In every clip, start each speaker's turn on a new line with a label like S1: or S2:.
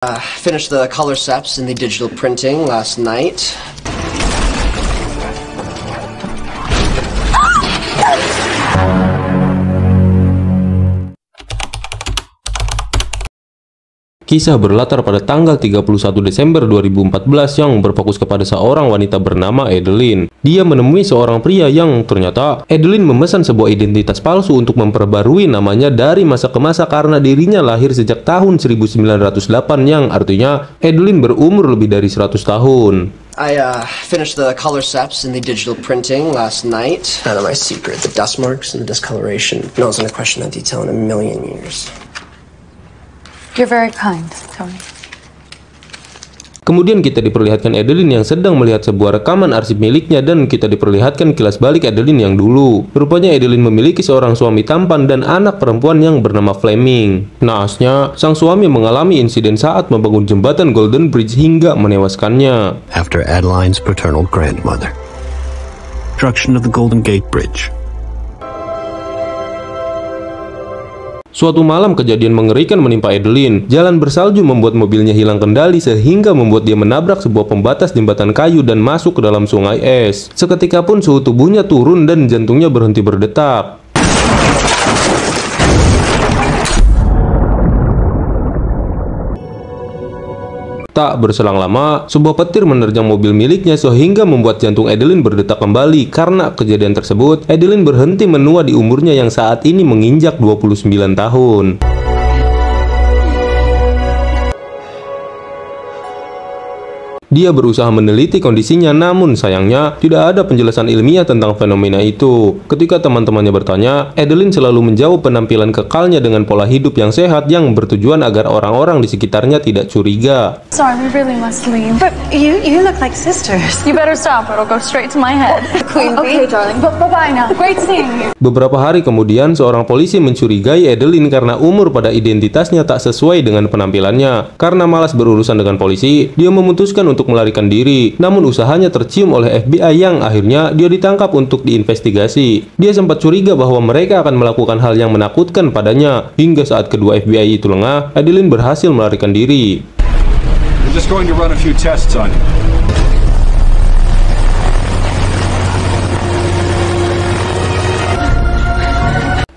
S1: Finished the color steps in the digital printing last night.
S2: Kisah berlatar pada tanggal 31 Desember 2014 yang berfokus kepada seorang wanita bernama Adeline. Dia menemui seorang pria yang ternyata Adeline memesan sebuah identitas palsu untuk memperbarui namanya dari masa ke masa karena dirinya lahir sejak tahun 1908 yang artinya Adeline berumur lebih dari 100 tahun.
S1: I finished the color steps in the digital printing last night. None of my secret, the dust marks and the discoloration. No one's gonna question that detail in a million years.
S3: You're very kind, Tony.
S2: Kemudian kita diperlihatkan Adeline yang sedang melihat sebuah rekaman arsip miliknya dan kita diperlihatkan kilas balik Adeline yang dulu. Rupanya Adeline memiliki seorang suami tampan dan anak perempuan yang bernama Fleming. Naasnya, sang suami mengalami insiden saat membangun jembatan Golden Bridge hingga menewaskannya.
S4: After Adeline's paternal grandmother. Construction of the Golden Gate Bridge.
S2: Suatu malam kejadian mengerikan menimpa Adeline. Jalan bersalju membuat mobilnya hilang kendali sehingga membuat dia menabrak sebuah pembatas jembatan kayu dan masuk ke dalam sungai es. Seketika pun suhu tubuhnya turun dan jantungnya berhenti berdetak. Tak berselang lama, sebuah petir menerjang mobil miliknya sehingga membuat jantung Adeline berdetak kembali. Karena kejadian tersebut, Adeline berhenti menua di umurnya yang saat ini menginjak 29 tahun. Dia berusaha meneliti kondisinya, namun sayangnya tidak ada penjelasan ilmiah tentang fenomena itu. Ketika teman-temannya bertanya, Adeline selalu menjawab penampilan kekalnya dengan pola hidup yang sehat yang bertujuan agar orang-orang di sekitarnya tidak curiga.
S3: Sorry, we really must leave.
S5: But you look like sisters.
S3: You better stop or it'll go straight to my head.
S5: Queen
S3: Okay, darling. Bye-bye now. Great seeing you.
S2: Beberapa hari kemudian, seorang polisi mencurigai Adeline karena umur pada identitasnya tak sesuai dengan penampilannya. Karena malas berurusan dengan polisi, dia memutuskan untuk melarikan diri. Namun usahanya tercium oleh FBI yang akhirnya dia ditangkap untuk diinvestigasi. Dia sempat curiga bahwa mereka akan melakukan hal yang menakutkan padanya. Hingga saat kedua FBI itu lengah, Adeline berhasil melarikan diri.
S6: We're just going to run a few tests on you.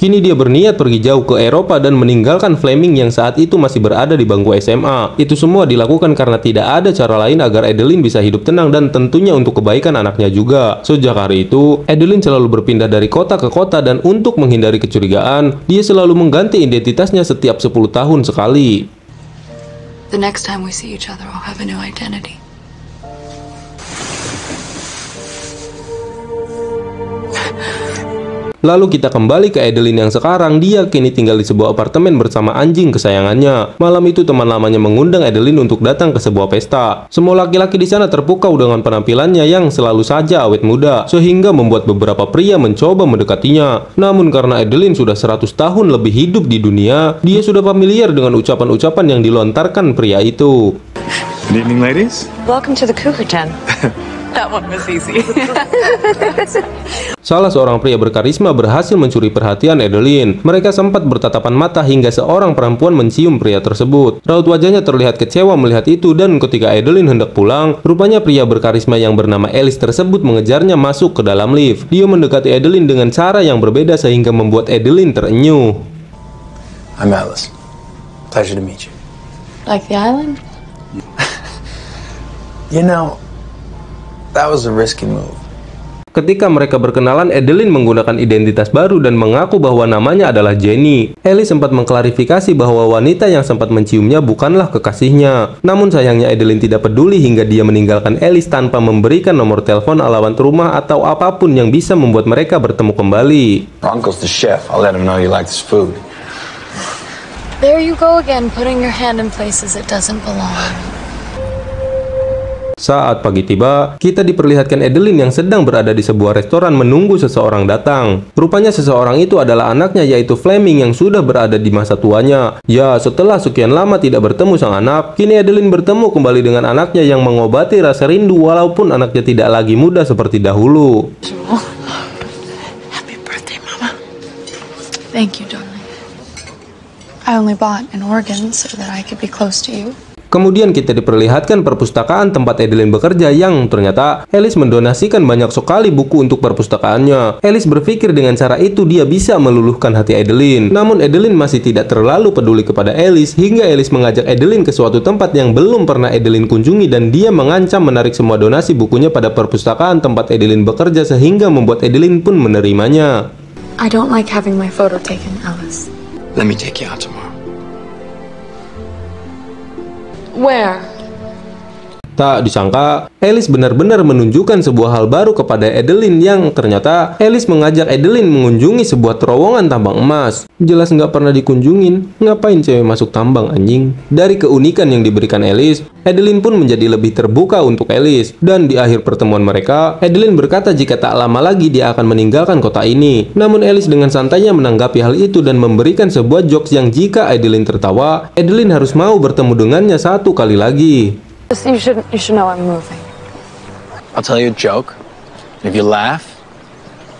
S2: Kini dia berniat pergi jauh ke Eropa dan meninggalkan Fleming yang saat itu masih berada di bangku SMA. Itu semua dilakukan karena tidak ada cara lain agar Adeline bisa hidup tenang dan tentunya untuk kebaikan anaknya juga. Sejak hari itu, Adeline selalu berpindah dari kota ke kota dan untuk menghindari kecurigaan, dia selalu mengganti identitasnya setiap 10 tahun sekali.
S3: The next time we see each other, I'll have a new identity.
S2: Lalu kita kembali ke Adeline yang sekarang. Dia kini tinggal di sebuah apartemen bersama anjing kesayangannya. Malam itu teman lamanya mengundang Adeline untuk datang ke sebuah pesta. Semua laki-laki di sana terpukau dengan penampilannya yang selalu saja awet muda, sehingga membuat beberapa pria mencoba mendekatinya. Namun karena Adeline sudah 100 tahun lebih hidup di dunia, dia sudah familiar dengan ucapan-ucapan yang dilontarkan pria itu.
S6: Good evening, ladies.
S5: Welcome to the Cougar Den. That one was easy.
S2: Salah seorang pria berkarisma berhasil mencuri perhatian Adeline. Mereka sempat bertatapan mata hingga seorang perempuan mencium pria tersebut. Raut wajahnya terlihat kecewa melihat itu dan ketika Adeline hendak pulang, rupanya pria berkarisma yang bernama Alice tersebut mengejarnya masuk ke dalam lift. Dia mendekati Adeline dengan cara yang berbeda sehingga membuat Adeline terenyuh.
S1: I'm Alice. Pleasure to meet you.
S3: Like the island?
S1: You know, that was a risky move.
S2: Ketika mereka berkenalan, Adeline menggunakan identitas baru dan mengaku bahwa namanya adalah Jenny. Alice sempat mengklarifikasi bahwa wanita yang sempat menciumnya bukanlah kekasihnya. Namun sayangnya Adeline tidak peduli hingga dia meninggalkan Alice tanpa memberikan nomor telepon, alamat rumah, atau apapun yang bisa membuat mereka bertemu kembali.
S7: Uncle's the chef. I'll let him know you like this food.
S3: There you go again, putting your hand in places it doesn't belong.
S2: Saat pagi tiba, kita diperlihatkan Adeline yang sedang berada di sebuah restoran menunggu seseorang datang. Rupanya seseorang itu adalah anaknya, yaitu Fleming yang sudah berada di masa tuanya. Ya, setelah sekian lama tidak bertemu sang anak, kini Adeline bertemu kembali dengan anaknya yang mengobati rasa rindu walaupun anaknya tidak lagi muda seperti dahulu.
S3: Happy birthday, Mama. Thank you, darling. I only bought an organ so that I could be close to you.
S2: Kemudian kita diperlihatkan perpustakaan tempat Adeline bekerja yang ternyata Alice mendonasikan banyak sekali buku untuk perpustakaannya. Alice berpikir dengan cara itu dia bisa meluluhkan hati Adeline. Namun Adeline masih tidak terlalu peduli kepada Alice hingga Alice mengajak Adeline ke suatu tempat yang belum pernah Adeline kunjungi dan dia mengancam menarik semua donasi bukunya pada perpustakaan tempat Adeline bekerja sehingga membuat Adeline pun menerimanya.
S3: I don't like having my photo taken, Alice.
S7: Let me take you out tomorrow.
S3: Where?
S2: Tak disangka, Alice benar-benar menunjukkan sebuah hal baru kepada Adeline yang ternyata Alice mengajak Adeline mengunjungi sebuah terowongan tambang emas. Jelas nggak pernah dikunjungin, ngapain cewek masuk tambang anjing? Dari keunikan yang diberikan Alice, Adeline pun menjadi lebih terbuka untuk Alice. Dan di akhir pertemuan mereka, Adeline berkata jika tak lama lagi dia akan meninggalkan kota ini. Namun Alice dengan santainya menanggapi hal itu dan memberikan sebuah jokes yang jika Adeline tertawa, Adeline harus mau bertemu dengannya satu kali lagi.
S3: You should know I'm moving.
S7: I'll tell you a joke. If you laugh,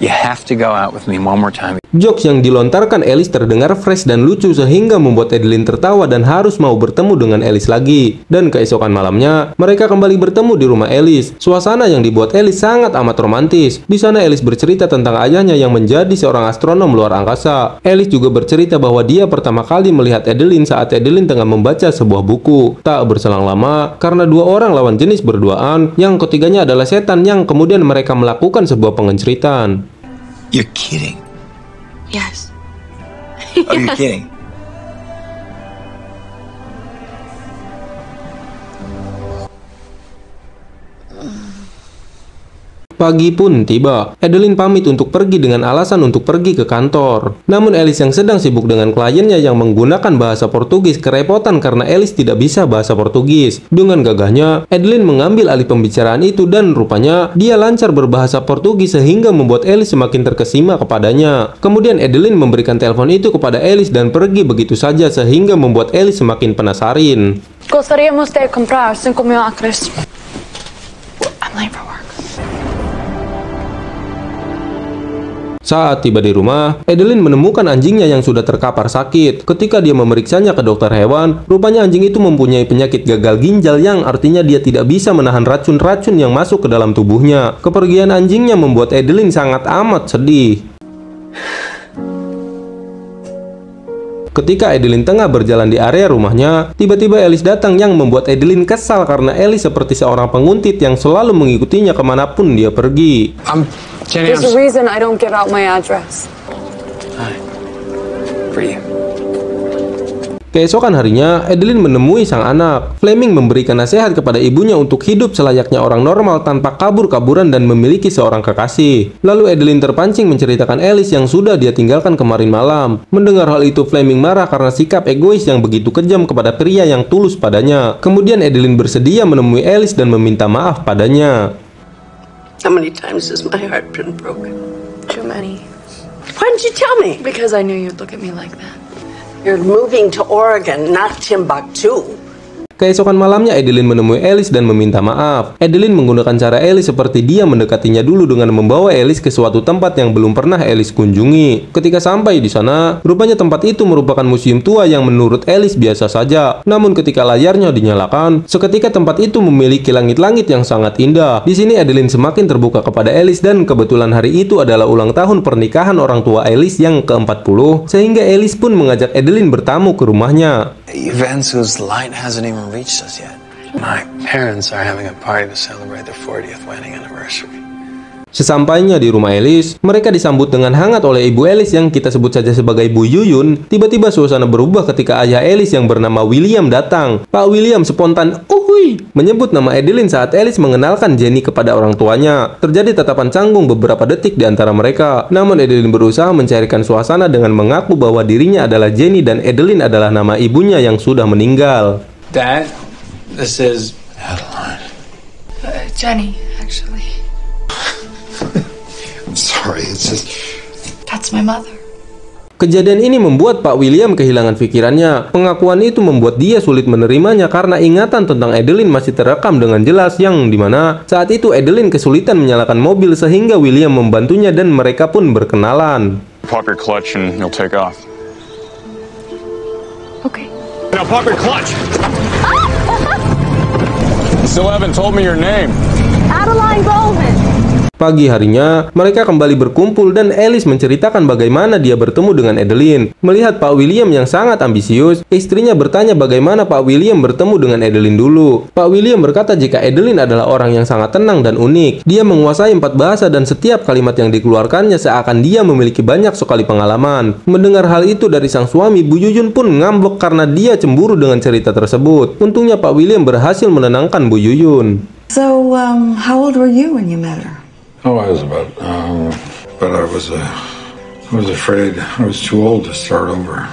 S7: you have to go out with me one more time.
S2: Jokes yang dilontarkan Alice terdengar fresh dan lucu sehingga membuat Adeline tertawa dan harus mau bertemu dengan Alice lagi. Dan keesokan malamnya, mereka kembali bertemu di rumah Alice. Suasana yang dibuat Alice sangat amat romantis. Di sana Alice bercerita tentang ayahnya yang menjadi seorang astronom luar angkasa. Alice juga bercerita bahwa dia pertama kali melihat Adeline saat Adeline tengah membaca sebuah buku. Tak berselang lama, karena dua orang lawan jenis berduaan, yang ketiganya adalah setan yang kemudian mereka melakukan sebuah pengenceritan.
S7: You're kidding.
S3: Yes.
S7: Oh, you're kidding.
S2: Pagi pun tiba. Adeline pamit untuk pergi dengan alasan untuk pergi ke kantor. Namun Alice yang sedang sibuk dengan kliennya yang menggunakan bahasa Portugis kerepotan karena Alice tidak bisa bahasa Portugis. Dengan gagahnya, Adeline mengambil alih pembicaraan itu dan rupanya dia lancar berbahasa Portugis sehingga membuat Alice semakin terkesima kepadanya. Kemudian Adeline memberikan telepon itu kepada Alice dan pergi begitu saja sehingga membuat Alice semakin penasaran.
S3: Gostaríamos de comprar 5,000 acres. I'm late for work.
S2: Saat tiba di rumah, Adeline menemukan anjingnya yang sudah terkapar sakit. Ketika dia memeriksanya ke dokter hewan, rupanya anjing itu mempunyai penyakit gagal ginjal yang artinya dia tidak bisa menahan racun-racun yang masuk ke dalam tubuhnya. Kepergian anjingnya membuat Adeline sangat amat sedih. Ketika Adeline tengah berjalan di area rumahnya, tiba-tiba Alice datang yang membuat Adeline kesal karena Alice seperti seorang penguntit yang selalu mengikutinya kemanapun dia pergi.
S3: There's a reason I don't give out my address.
S7: Hi. For you.
S2: Keesokan harinya, Adeline menemui sang anak. Fleming memberikan nasihat kepada ibunya untuk hidup selayaknya orang normal tanpa kabur-kaburan dan memiliki seorang kekasih. Lalu Adeline terpancing menceritakan Alice yang sudah dia tinggalkan kemarin malam. Mendengar hal itu, Fleming marah karena sikap egois yang begitu kejam kepada pria yang tulus padanya. Kemudian Adeline bersedia menemui Alice dan meminta maaf padanya.
S1: How many times has my heart been broken?
S3: Too many.
S1: Why didn't you tell me?
S3: Because I knew you'd look at me like that.
S1: You're moving to Oregon, not Timbuktu.
S2: Keesokan malamnya, Adeline menemui Alice dan meminta maaf. Adeline menggunakan cara Alice seperti dia mendekatinya dulu dengan membawa Alice ke suatu tempat yang belum pernah Alice kunjungi. Ketika sampai di sana, rupanya tempat itu merupakan museum tua yang menurut Alice biasa saja. Namun ketika layarnya dinyalakan, seketika tempat itu memiliki langit-langit yang sangat indah. Di sini Adeline semakin terbuka kepada Alice dan kebetulan hari itu adalah ulang tahun pernikahan orang tua Alice yang ke-40, sehingga Alice pun mengajak Adeline bertamu ke rumahnya.
S7: Events whose light hasn't even reached us yet. My parents are having a party to celebrate their 40th wedding anniversary.
S2: Sesampainya di rumah Alice, mereka disambut dengan hangat oleh ibu Alice yang kita sebut saja sebagai Bu Yuyun. Tiba-tiba suasana berubah ketika ayah Alice yang bernama William datang. Pak William spontan menyebut nama Adeline saat Alice mengenalkan Jenny kepada orang tuanya. Terjadi tatapan canggung beberapa detik di antara mereka. Namun Adeline berusaha mencairkan suasana dengan mengaku bahwa dirinya adalah Jenny dan Adeline adalah nama ibunya yang sudah meninggal.
S7: Dad, this is Adeline.
S3: Jenny, actually.
S7: I'm sorry, it's just...
S3: That's my mother.
S2: Kejadian ini membuat Pak William kehilangan pikirannya. Pengakuan itu membuat dia sulit menerimanya karena ingatan tentang Adeline masih terekam dengan jelas yang dimana saat itu Adeline kesulitan menyalakan mobil sehingga William membantunya dan mereka pun berkenalan.
S6: Pop your clutch and you'll take off.
S3: Okay.
S6: Now pop your clutch! Still haven't told me your name.
S5: Adeline Bowman.
S2: Pagi harinya, mereka kembali berkumpul dan Alice menceritakan bagaimana dia bertemu dengan Adeline. Melihat Pak William yang sangat ambisius, istrinya bertanya bagaimana Pak William bertemu dengan Adeline dulu. Pak William berkata jika Adeline adalah orang yang sangat tenang dan unik. Dia menguasai 4 bahasa dan setiap kalimat yang dikeluarkannya seakan dia memiliki banyak sekali pengalaman. Mendengar hal itu dari sang suami, Bu Yuyun pun ngambek karena dia cemburu dengan cerita tersebut. Untungnya Pak William berhasil menenangkan Bu Yuyun.
S8: So, how old were you when you met her?
S9: Oh, I was about, but I was afraid I was too old to start over.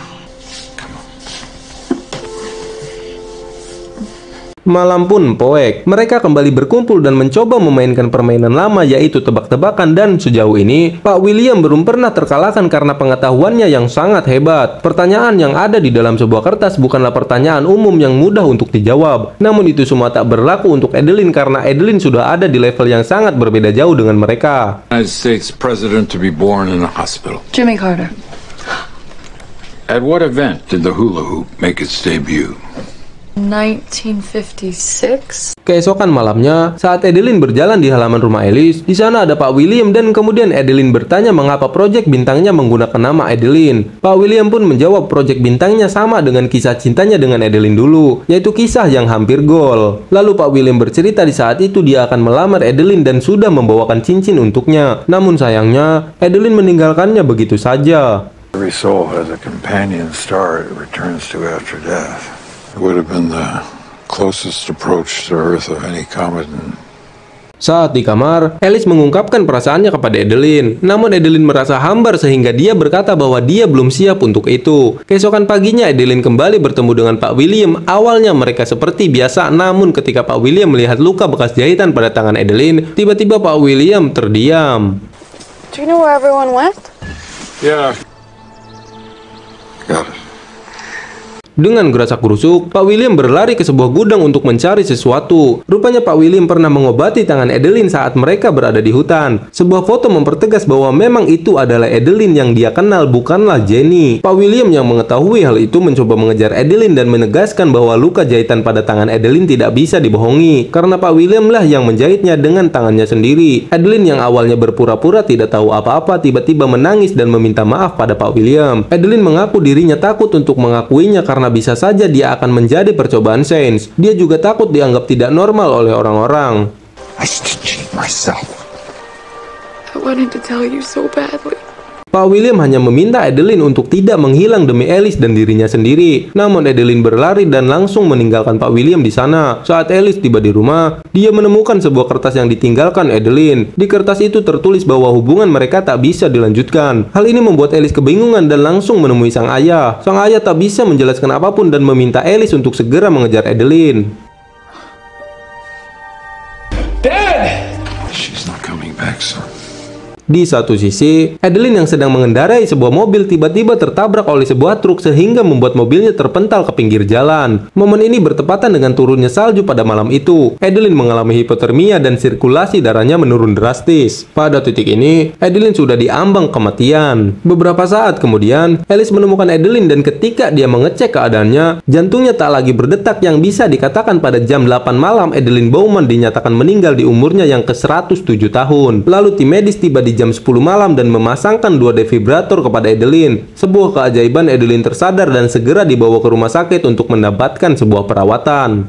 S2: Malam pun poek. Mereka kembali berkumpul dan mencoba memainkan permainan lama yaitu tebak-tebakan dan sejauh ini Pak William belum pernah terkalahkan karena pengetahuannya yang sangat hebat. Pertanyaan yang ada di dalam sebuah kertas bukanlah pertanyaan umum yang mudah untuk dijawab. Namun itu semua tak berlaku untuk Adeline karena Adeline sudah ada di level yang sangat berbeda jauh dengan mereka.
S9: United States president to be born in a hospital.
S3: Jimmy Carter.
S9: At what event did the hula hoop make its debut?
S3: 1956.
S2: Keesokan malamnya, saat Adeline berjalan di halaman rumah Alice, di sana ada Pak William dan kemudian Adeline bertanya mengapa proyek bintangnya menggunakan nama Adeline. Pak William pun menjawab proyek bintangnya sama dengan kisah cintanya dengan Adeline dulu, yaitu kisah yang hampir gol. Lalu Pak William bercerita di saat itu dia akan melamar Adeline dan sudah membawakan cincin untuknya. Namun sayangnya, Adeline meninggalkannya begitu saja.
S9: Every soul has a companion star it returns to after death. It would have been the closest approach to Earth of any comet.
S2: Saat di kamar, Alice mengungkapkan perasaannya kepada Adeline. Namun Adeline merasa hambar sehingga dia berkata bahwa dia belum siap untuk itu. Keesokan paginya Adeline kembali bertemu dengan Pak William. Awalnya mereka seperti biasa, namun ketika Pak William melihat luka bekas jahitan pada tangan Adeline, tiba-tiba Pak William terdiam.
S3: Do you know where everyone went?
S9: Yeah. Got it.
S2: Dengan gerasak-gerusuk, Pak William berlari ke sebuah gudang untuk mencari sesuatu. Rupanya Pak William pernah mengobati tangan Adeline saat mereka berada di hutan. Sebuah foto mempertegas bahwa memang itu adalah Adeline yang dia kenal, bukanlah Jenny. Pak William yang mengetahui hal itu mencoba mengejar Adeline dan menegaskan bahwa luka jahitan pada tangan Adeline tidak bisa dibohongi, karena Pak William lah yang menjahitnya dengan tangannya sendiri. Adeline yang awalnya berpura-pura tidak tahu apa-apa tiba-tiba menangis dan meminta maaf pada Pak William. Adeline mengaku dirinya takut untuk mengakuinya karena bisa saja dia akan menjadi percobaan sains. Dia juga takut dianggap tidak normal oleh orang-orang.
S9: I should cheat myself.
S3: I wanted to tell you so badly.
S2: Pak William hanya meminta Adeline untuk tidak menghilang demi Alice dan dirinya sendiri. Namun Adeline berlari dan langsung meninggalkan Pak William di sana. Saat Alice tiba di rumah, dia menemukan sebuah kertas yang ditinggalkan Adeline. Di kertas itu tertulis bahwa hubungan mereka tak bisa dilanjutkan. Hal ini membuat Alice kebingungan dan langsung menemui sang ayah. Sang ayah tak bisa menjelaskan apapun dan meminta Alice untuk segera mengejar Adeline.
S9: Dad! She's not coming back soon.
S2: Di satu sisi, Adeline yang sedang mengendarai sebuah mobil tiba-tiba tertabrak oleh sebuah truk sehingga membuat mobilnya terpental ke pinggir jalan. Momen ini bertepatan dengan turunnya salju pada malam itu. Adeline mengalami hipotermia dan sirkulasi darahnya menurun drastis. Pada titik ini, Adeline sudah diambang kematian. Beberapa saat kemudian, Alice menemukan Adeline dan ketika dia mengecek keadaannya, jantungnya tak lagi berdetak yang bisa dikatakan pada jam 8 malam Adeline Bowman dinyatakan meninggal di umurnya yang ke-107 tahun. Lalu tim medis tiba di jam 10 malam dan memasangkan 2 defibrilator kepada Adeline. Sebuah keajaiban, Adeline tersadar dan segera dibawa ke rumah sakit untuk mendapatkan sebuah perawatan.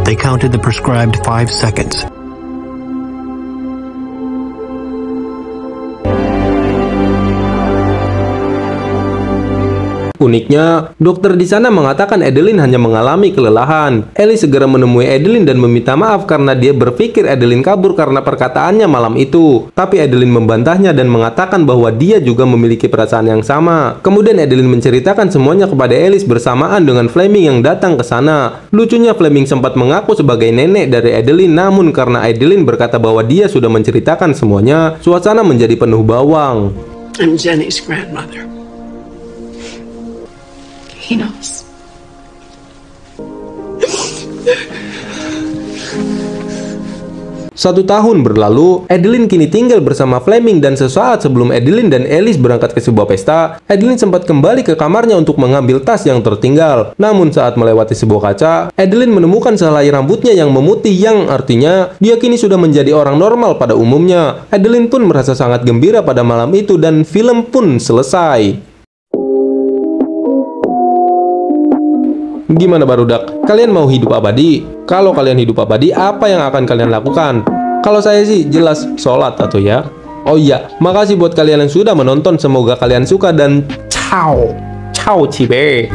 S4: They counted the prescribed 5 seconds.
S2: Uniknya, dokter di sana mengatakan Adeline hanya mengalami kelelahan. Alice segera menemui Adeline dan meminta maaf karena dia berpikir Adeline kabur karena perkataannya malam itu. Tapi Adeline membantahnya dan mengatakan bahwa dia juga memiliki perasaan yang sama. Kemudian Adeline menceritakan semuanya kepada Alice bersamaan dengan Fleming yang datang ke sana. Lucunya Fleming sempat mengaku sebagai nenek dari Adeline, namun karena Adeline berkata bahwa dia sudah menceritakan semuanya, suasana menjadi penuh bawang.
S10: I'm Jenny's grandmother.
S3: He knows.
S2: 1 tahun berlalu, Adeline kini tinggal bersama Fleming dan sesaat sebelum Adeline dan Alice berangkat ke sebuah pesta, Adeline sempat kembali ke kamarnya untuk mengambil tas yang tertinggal. Namun saat melewati sebuah kaca, Adeline menemukan sehelai rambutnya yang memutih, yang artinya dia kini sudah menjadi orang normal pada umumnya. Adeline pun merasa sangat gembira pada malam itu dan film pun selesai. Gimana barudak? Kalian mau hidup abadi? Kalau kalian hidup abadi, apa yang akan kalian lakukan? Kalau saya sih jelas sholat atau ya. Oh iya, makasih buat kalian yang sudah menonton. Semoga kalian suka dan ciao. Ciao cibe.